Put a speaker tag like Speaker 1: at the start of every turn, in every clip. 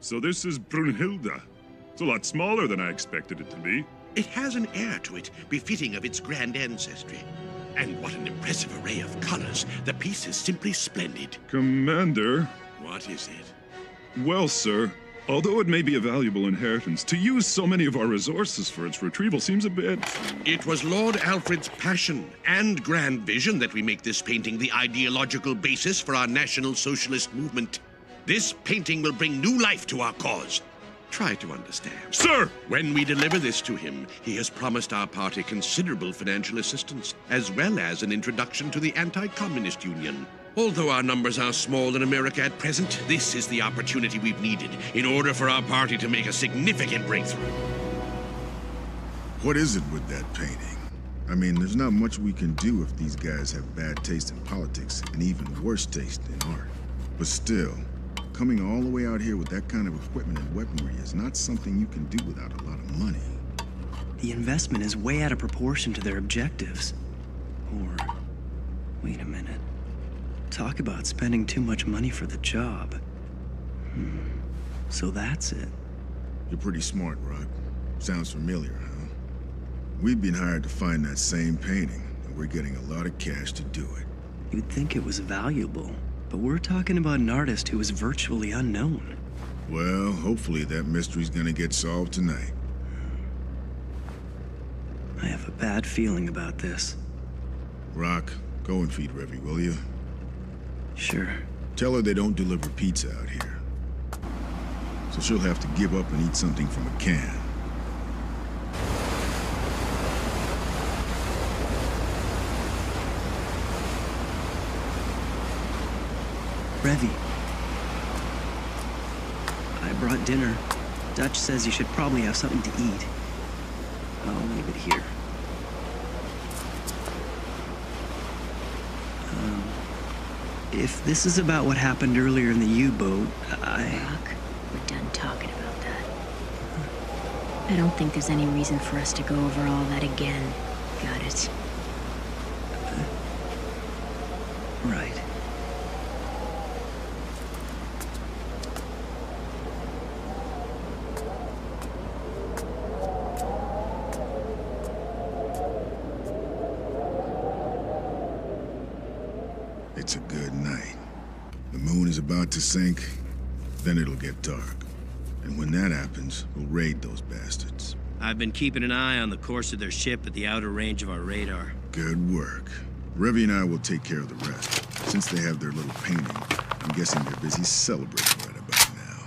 Speaker 1: So this is Brunhilde. It's a lot smaller than I expected it to be.
Speaker 2: It has an air to it, befitting of its grand ancestry. And what an impressive array of colors. The piece is simply splendid.
Speaker 1: Commander.
Speaker 2: What is it?
Speaker 1: Well, sir, although it may be a valuable inheritance, to use so many of our resources for its retrieval seems a bit...
Speaker 2: It was Lord Alfred's passion and grand vision that we make this painting the ideological basis for our National Socialist movement. This painting will bring new life to our cause. Try to understand.
Speaker 1: Sir!
Speaker 2: When we deliver this to him, he has promised our party considerable financial assistance, as well as an introduction to the Anti-Communist Union. Although our numbers are small in America at present, this is the opportunity we've needed in order for our party to make a significant breakthrough.
Speaker 3: What is it with that painting? I mean, there's not much we can do if these guys have bad taste in politics and even worse taste in art. But still, coming all the way out here with that kind of equipment and weaponry is not something you can do without a lot of money.
Speaker 4: The investment is way out of proportion to their objectives. Or, wait a minute. Talk about spending too much money for the job. So that's it.
Speaker 3: You're pretty smart, Rock. Sounds familiar, huh? We've been hired to find that same painting, and we're getting a lot of cash to do it.
Speaker 4: You'd think it was valuable, but we're talking about an artist who is virtually unknown.
Speaker 3: Well, hopefully that mystery's gonna get solved tonight.
Speaker 4: I have a bad feeling about this.
Speaker 3: Rock, go and feed Revy, will you?
Speaker 4: Sure.
Speaker 3: Tell her they don't deliver pizza out here. So she'll have to give up and eat something from a can.
Speaker 4: Revy. I brought dinner. Dutch says you should probably have something to eat. I'll leave it here. If this is about what happened earlier in the U-boat,
Speaker 5: Rock, we're done talking about that. I don't think there's any reason for us to go over all that again. Got it?
Speaker 4: Right.
Speaker 3: It's a good night. The moon is about to sink, then it'll get dark. And when that happens, we'll raid those bastards.
Speaker 6: I've been keeping an eye on the course of their ship at the outer range of our radar.
Speaker 3: Good work. Revy and I will take care of the rest. Since they have their little painting, I'm guessing they're busy celebrating right about now.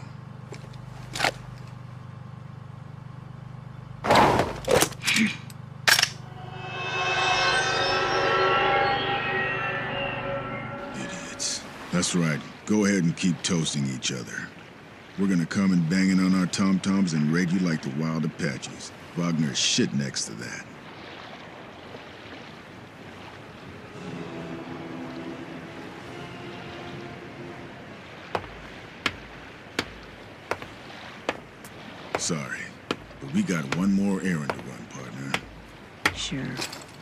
Speaker 3: Idiots. That's right. Go ahead and keep toasting each other. We're gonna come and banging on our tom-toms and raid you like the wild Apaches. Wagner's shit next to that. Sorry, but we got one more errand to run, partner.
Speaker 5: Sure.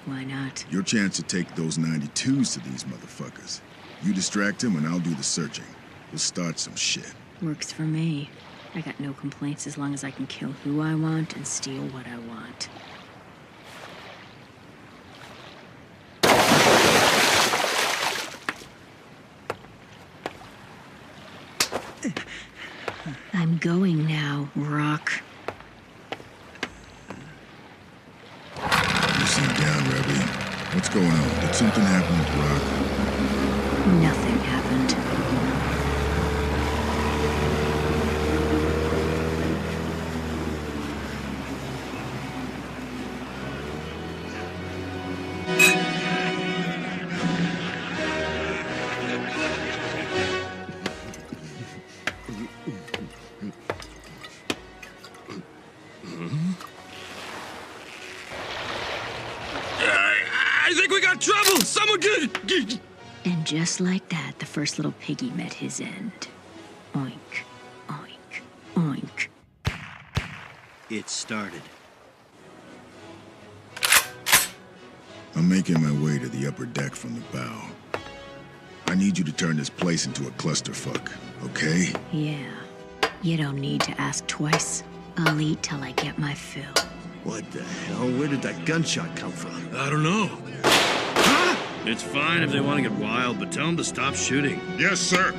Speaker 5: Why not?
Speaker 3: Your chance to take those 92s to these motherfuckers. You distract them and I'll do the searching. We'll start some shit.
Speaker 5: Works for me. I got no complaints as long as I can kill who I want and steal what I want. I'm going now, Rock.
Speaker 3: You seem down, Revy. What's going on? Did something happen with Rock?
Speaker 5: Nothing happened.
Speaker 6: I think we got trouble! Someone get...
Speaker 5: And just like that, the first little piggy met his end. Oink, oink, oink.
Speaker 6: It started.
Speaker 3: I'm making my way to the upper deck from the bow. I need you to turn this place into a clusterfuck, okay?
Speaker 5: Yeah. You don't need to ask twice. I'll eat till I get my fill.
Speaker 7: What the hell? Where did that gunshot come from?
Speaker 6: I don't know.
Speaker 7: Huh?
Speaker 6: It's fine if they want to get wild, but tell them to stop shooting.
Speaker 1: Yes, sir.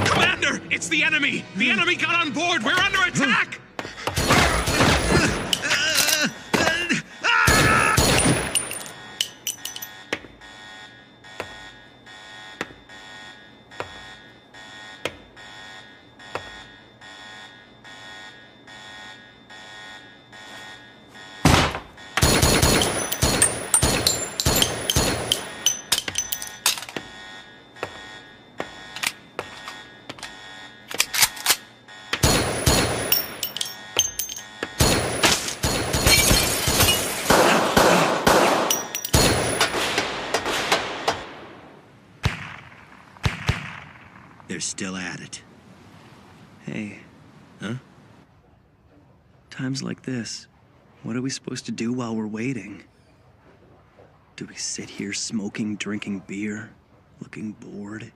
Speaker 6: Commander, it's the enemy! The enemy got on board! We're under attack!
Speaker 7: They're still at it.
Speaker 4: Hey.
Speaker 7: Huh?
Speaker 4: Times like this, what are we supposed to do while we're waiting? Do we sit here smoking, drinking beer, looking bored?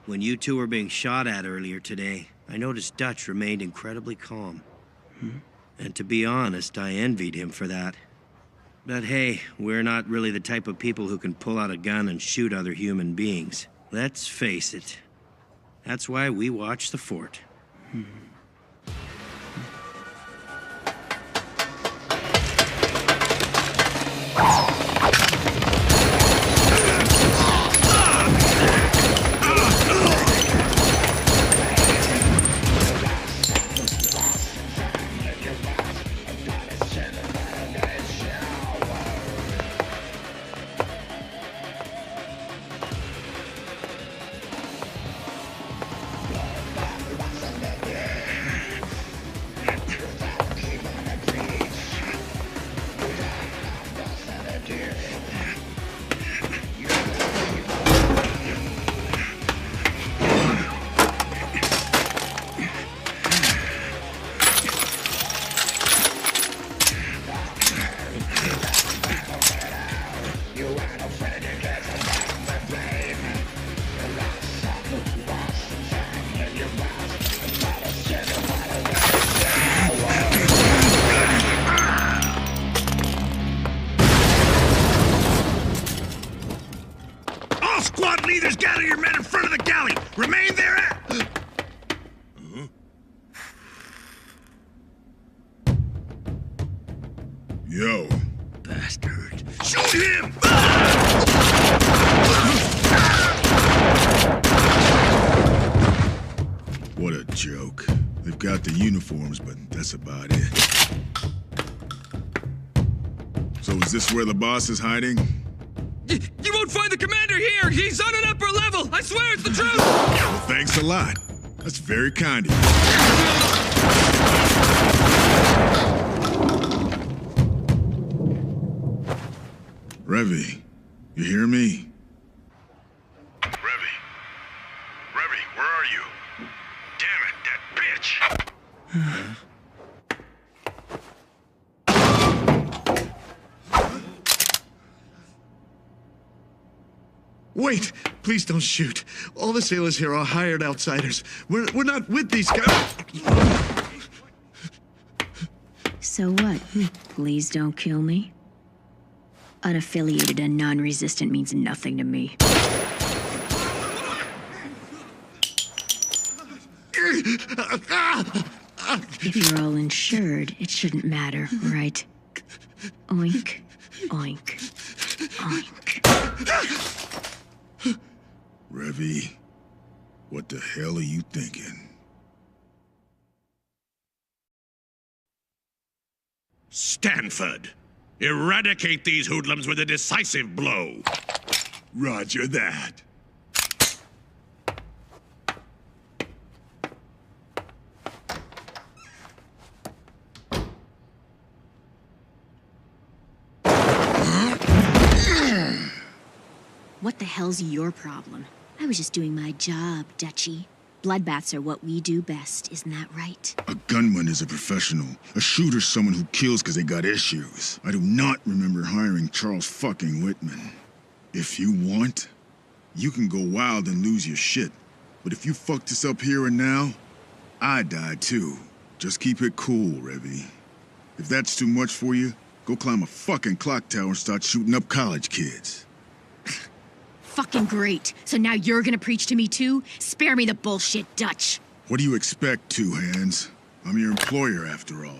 Speaker 7: When you two were being shot at earlier today, I noticed Dutch remained incredibly calm. And to be honest, I envied him for that. But hey, we're not really the type of people who can pull out a gun and shoot other human beings. Let's face it. That's why we watch the fort.
Speaker 6: Squad leaders, gather your men in front of the galley! Remain there at...
Speaker 3: Yo.
Speaker 7: Bastard.
Speaker 6: Shoot him!
Speaker 3: What a joke. They've got the uniforms, but that's about it. So is this where the boss is hiding?
Speaker 6: You won't find the commander here! He's on an upper level! I swear it's the truth!
Speaker 3: Well, thanks a lot. That's very kind of you. Revy, you hear me?
Speaker 1: Revy, where are you? Damn it, that bitch!
Speaker 8: Wait! Please don't shoot. All the sailors here are hired outsiders. We're not with these guys.
Speaker 5: So what? Please don't kill me. Unaffiliated and non-resistant means nothing to me. If you're all insured, it shouldn't matter, right? Oink, oink, oink.
Speaker 3: Revy, what the hell are you thinking?
Speaker 2: Stanford, eradicate these hoodlums with a decisive blow.
Speaker 3: Roger that.
Speaker 5: What the hell's your problem? I was just doing my job, Dutchie. Bloodbaths are what we do best, isn't that right?
Speaker 3: A gunman is a professional. A shooter's someone who kills because they got issues. I do not remember hiring Charles fucking Whitman. If you want, you can go wild and lose your shit. But if you fuck this up here and now, I die too. Just keep it cool, Revy. If that's too much for you, go climb a fucking clock tower and start shooting up college kids.
Speaker 5: Fucking great. So now you're gonna preach to me too? Spare me the bullshit, Dutch.
Speaker 3: What do you expect, Two Hands? I'm your employer, after all.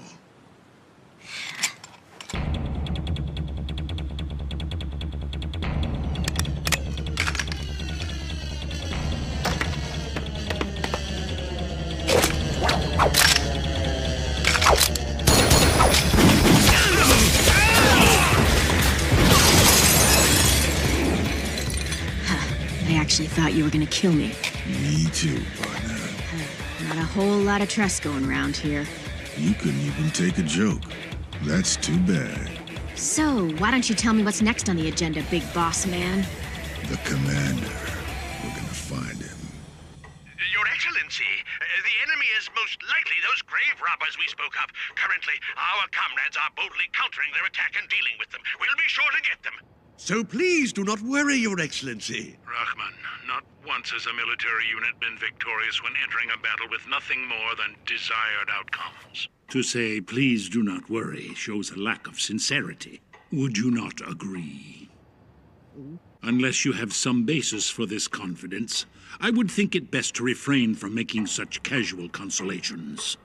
Speaker 5: I actually thought you were gonna kill me.
Speaker 3: Me too, partner.
Speaker 5: Not a whole lot of trust going around here.
Speaker 3: You couldn't even take a joke. That's too bad.
Speaker 5: So, why don't you tell me what's next on the agenda, big boss man?
Speaker 3: The commander. We're gonna find him.
Speaker 9: Your Excellency, the enemy is most likely those grave robbers we spoke of. Currently, our comrades are boldly countering their attack and dealing with them. We'll be sure to get them.
Speaker 2: So please do not worry, Your Excellency.
Speaker 10: Rahman, not once has a military unit been victorious when entering a battle with nothing more than desired outcomes. To say, please do not worry, shows a lack of sincerity. Would you not agree? Unless you have some basis for this confidence, I would think it best to refrain from making such casual consolations.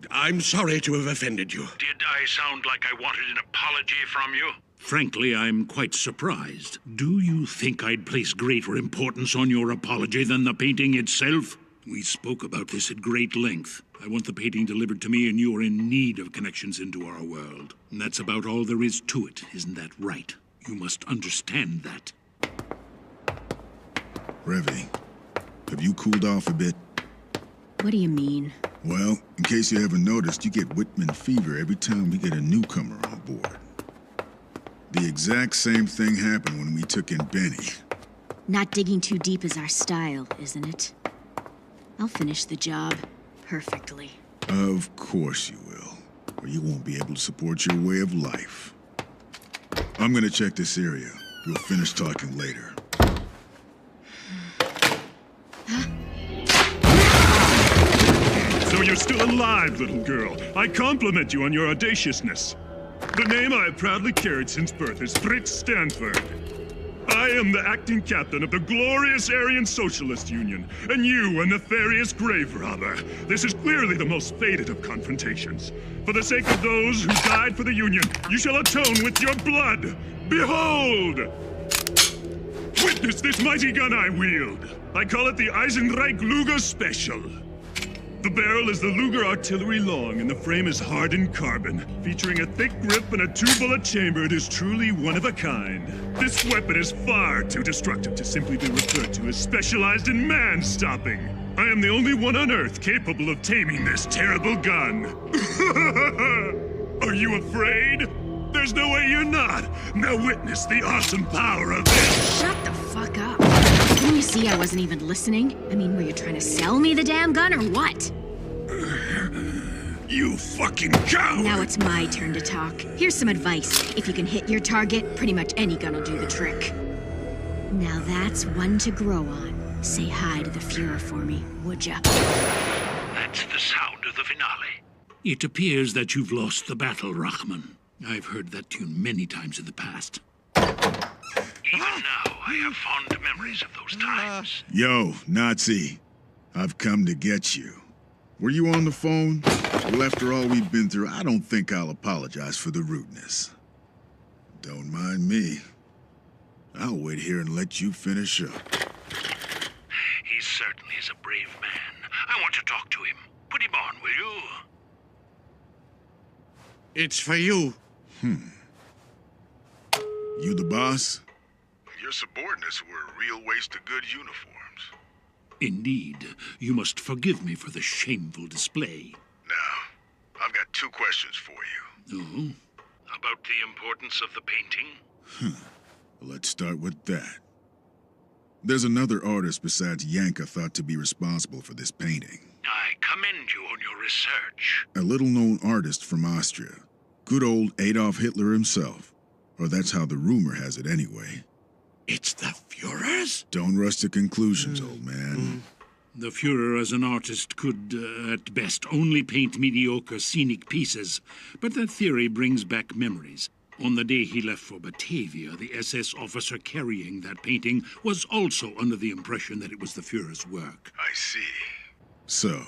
Speaker 2: I'm sorry to have offended you.
Speaker 10: Did I sound like I wanted an apology from you? Frankly, I'm quite surprised. Do you think I'd place greater importance on your apology than the painting itself? We spoke about this at great length. I want the painting delivered to me, and you are in need of connections into our world. And that's about all there is to it, isn't that right? You must understand that.
Speaker 3: Revy, have you cooled off a bit?
Speaker 5: What do you mean?
Speaker 3: Well, in case you haven't noticed, you get Whitman fever every time we get a newcomer on board. The exact same thing happened when we took in Benny.
Speaker 5: Not digging too deep is our style, isn't it? I'll finish the job perfectly.
Speaker 3: Of course you will, or you won't be able to support your way of life. I'm gonna check this area. We'll finish talking later.
Speaker 1: So you're still alive, little girl. I compliment you on your audaciousness. The name I have proudly carried since birth is Fritz Stanford. I am the acting captain of the glorious Aryan Socialist Union, and you a nefarious grave robber. This is clearly the most fated of confrontations. For the sake of those who died for the Union, you shall atone with your blood. Behold! Witness this mighty gun I wield. I call it the Eisenreich Luger Special. The barrel is the Luger artillery long, and the frame is hardened carbon. Featuring a thick grip and a two-bullet chamber, it is truly one of a kind. This weapon is far too destructive to simply be referred to as specialized in man-stopping. I am the only one on Earth capable of taming this terrible gun. Are you afraid? There's no way you're not. Now witness the awesome power of this.
Speaker 5: Shut the fuck up. Didn't you see I wasn't even listening? I mean, were you trying to sell me the damn gun or what?
Speaker 1: You fucking coward!
Speaker 5: Now it's my turn to talk. Here's some advice. If you can hit your target, pretty much any gun will do the trick. Now that's one to grow on. Say hi to the Fuhrer for me, would ya?
Speaker 10: That's the sound of the finale. It appears that you've lost the battle, Rahman. I've heard that tune many times in the past. Even now, I have fond memories of those times.
Speaker 3: Yo, Nazi. I've come to get you. Were you on the phone? Well, after all we've been through, I don't think I'll apologize for the rudeness. Don't mind me. I'll wait here and let you finish up.
Speaker 10: He certainly is a brave man. I want to talk to him. Put him on, will you?
Speaker 2: It's for you.
Speaker 3: You the boss?
Speaker 11: Your subordinates were a real waste of good uniforms.
Speaker 10: Indeed. You must forgive me for the shameful display.
Speaker 11: Now, I've got two questions for you.
Speaker 10: Oh? About the importance of the painting?
Speaker 3: Let's start with that. There's another artist besides Yanka thought to be responsible for this painting.
Speaker 10: I commend you on your research.
Speaker 3: A little-known artist from Austria. Good old Adolf Hitler himself. Or that's how the rumor has it anyway.
Speaker 8: It's the Führer's?
Speaker 3: Don't rush to conclusions, old man.
Speaker 10: The Führer as an artist could, at best, only paint mediocre scenic pieces, but that theory brings back memories. On the day he left for Batavia, the SS officer carrying that painting was also under the impression that it was the Führer's work.
Speaker 11: I see.
Speaker 3: So,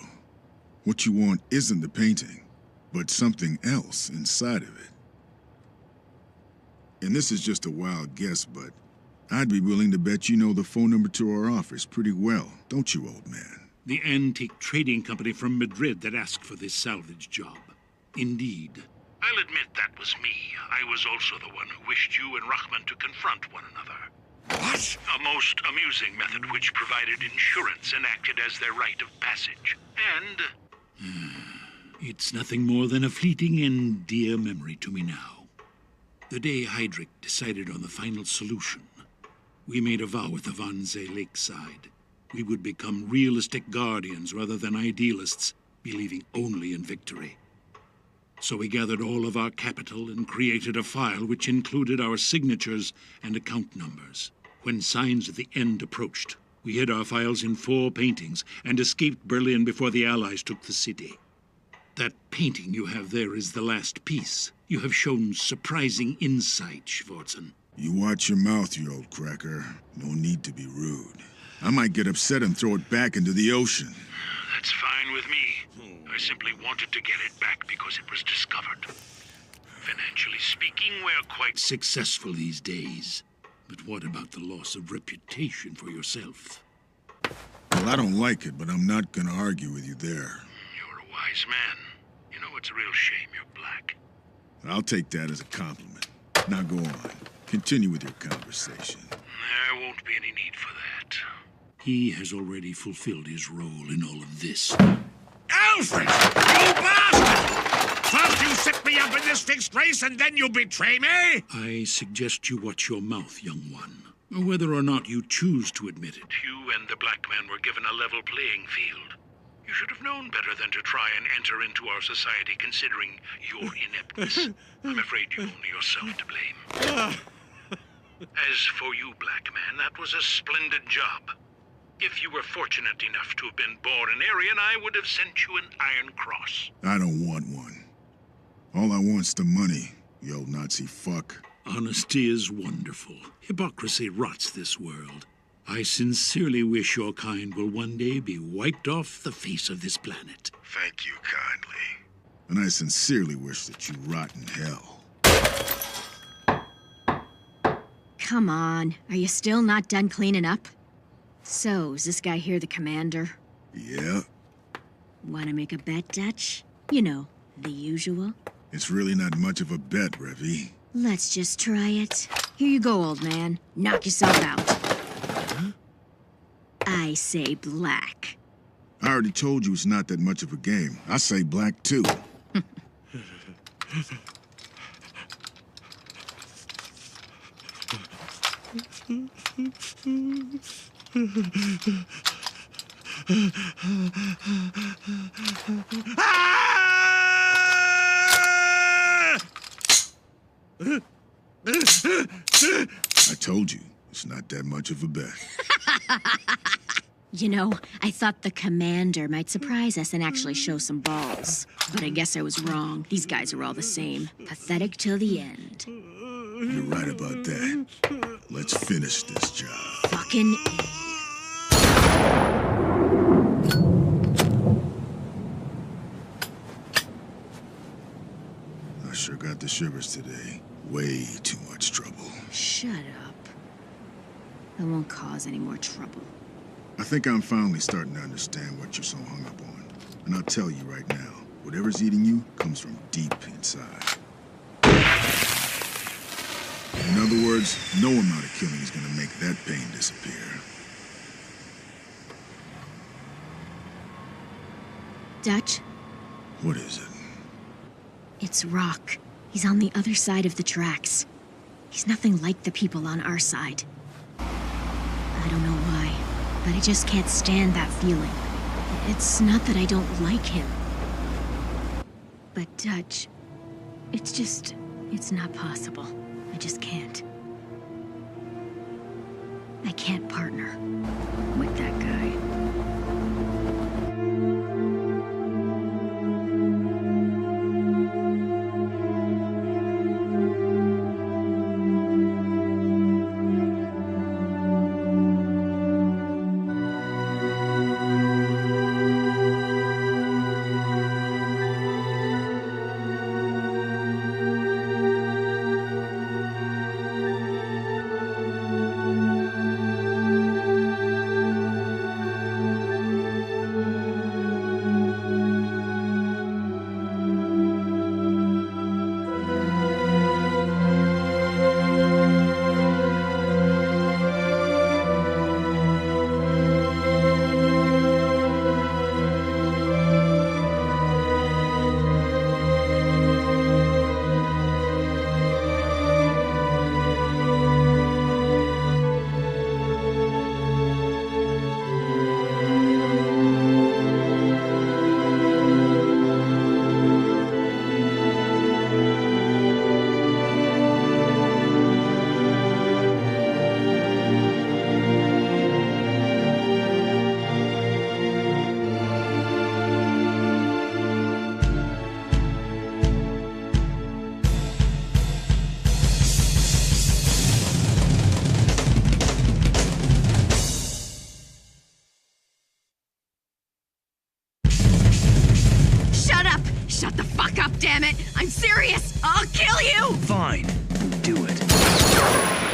Speaker 3: what you want isn't the painting, but something else inside of it. And this is just a wild guess, but I'd be willing to bet you know the phone number to our office pretty well, don't you, old man?
Speaker 10: The antique trading company from Madrid that asked for this salvage job. Indeed. I'll admit that was me. I was also the one who wished you and Rahman to confront one another.
Speaker 8: What?
Speaker 10: A most amusing method which provided insurance and acted as their rite of passage. And it's nothing more than a fleeting and dear memory to me now. The day Heydrich decided on the final solution, we made a vow at the Wannsee lakeside. We would become realistic guardians rather than idealists, believing only in victory. So we gathered all of our capital and created a file which included our signatures and account numbers. When signs of the end approached, we hid our files in 4 paintings and escaped Berlin before the Allies took the city. That painting you have there is the last piece. You have shown surprising insight, Schwarzen.
Speaker 3: You watch your mouth, you old cracker. No need to be rude. I might get upset and throw it back into the ocean.
Speaker 10: That's fine with me. I simply wanted to get it back because it was discovered. Financially speaking, we're quite successful these days. But what about the loss of reputation for yourself?
Speaker 3: Well, I don't like it, but I'm not gonna argue with you there.
Speaker 10: You're a wise man. You know, it's a real shame you're black.
Speaker 3: I'll take that as a compliment. Now go on. Continue with your conversation.
Speaker 10: There won't be any need for that. He has already fulfilled his role in all of this.
Speaker 9: Alfred! You bastard! First you set me up in this fixed race and then you betray me?
Speaker 10: I suggest you watch your mouth, young one. Whether or not you choose to admit it, you and the black man were given a level playing field. You should have known better than to try and enter into our society considering your ineptness. I'm afraid you've only yourself to blame. As for you, black man, that was a splendid job. If you were fortunate enough to have been born an Aryan, I would have sent you an Iron Cross.
Speaker 3: I don't want one. All I want's the money, you old Nazi fuck.
Speaker 10: Honesty is wonderful. Hypocrisy rots this world. I sincerely wish your kind will one day be wiped off the face of this planet.
Speaker 11: Thank you kindly.
Speaker 3: And I sincerely wish that you rot in hell.
Speaker 5: Come on, are you still not done cleaning up? So, is this guy here the commander?
Speaker 3: Yeah.
Speaker 5: Wanna make a bet, Dutch? You know, the usual.
Speaker 3: It's really not much of a bet, Revy.
Speaker 5: Let's just try it. Here you go, old man. Knock yourself out.
Speaker 3: Huh?
Speaker 5: I say black.
Speaker 3: I already told you it's not that much of a game. I say black, too. I told you, it's not that much of a bet.
Speaker 5: You know, I thought the commander might surprise us and actually show some balls. But I guess I was wrong. These guys are all the same. Pathetic till the end.
Speaker 3: You're right about that. Let's finish this job.
Speaker 5: Fucking...
Speaker 3: I sure got the shivers today. Way too much trouble.
Speaker 5: Shut up. I won't cause any more trouble.
Speaker 3: I think I'm finally starting to understand what you're so hung up on. And I'll tell you right now, whatever's eating you comes from deep inside. In other words, no amount of killing is gonna make that pain disappear.
Speaker 5: Dutch?
Speaker 3: What is it?
Speaker 5: It's Rock. He's on the other side of the tracks. He's nothing like the people on our side. I don't know why. but I just can't stand that feeling. It's not that I don't like him. But Dutch, it's not possible. I just can't. I can't partner with that guy. Shut the fuck up, damn it! I'm serious! I'll kill you!
Speaker 4: Fine. Do it.